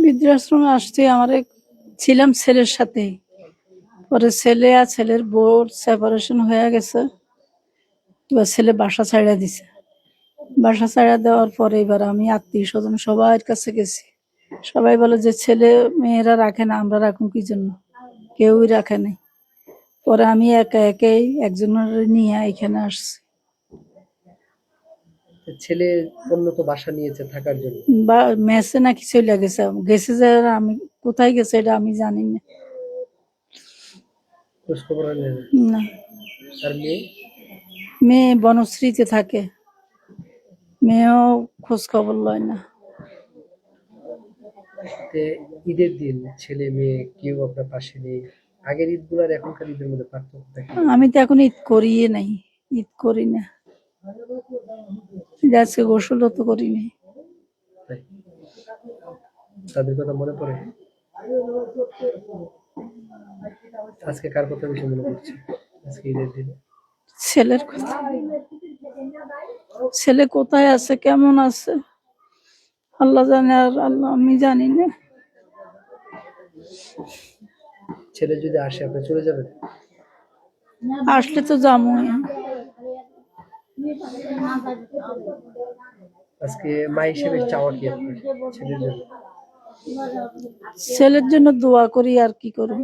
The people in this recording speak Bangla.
বৃদ্ধাশ্রমে আসছি ছিলাম ছেলের সাথে। পরে ছেলে আর ছেলের বউর সেপারেশন হয়ে গেছে। এবার ছেলে বাসা ছাইড়া দিছে। বাসা ছাইড়া দেওয়ার পরে এবার আমি আত্মীয়-স্বজন সবার কাছে গেছি। সবাই বলে যে ছেলে মেয়েরা রাখে না, আমরা রাখুন কি জন্য? কেউই রাখে নাই। পরে আমি একা একাই একজনের নিয়ে এখানে আসছি। ছেলে অন্য তো বাসা নিয়েছে থাকার জন্য। বা মেসে নাকি চলে গেছে। গেছে যে আমি কোথায় গেছে এটা আমি জানি না। খোঁজ খবর নেই না। আর মেয়ে বনশ্রীতে থাকে। মেয়েও খোঁজ খবর লয় না। ঈদের দিন ছেলে মেয়ে কেউ আপনার পাশে নেই। আগের ঈদ গুলার এখনকার ঈদের মধ্যে পার্থক্য থাকে? আমি তো এখন ঈদ করিয়ে নাই, ঈদ করি না। আজকে গোসলও তো করিনি। তাদের কথা মনে পড়ে? আজকে কার কথা বেশি মনে পড়ছে আজকে ঈদের দিনে? ছেলের কথা। ছেলে কোথায় আছে, কেমন আছে আল্লাহ জানে, আর আল্লাহ, আমি জানি না। ছেলে যদি আসে আপনি চলে যাবেন? আসলে তো যাবোই। আজকে মা হিসেবে চাওয়া কি আপনার ছেলের জন্য? ছেলের জন্য দোয়া করি, আর কি করব।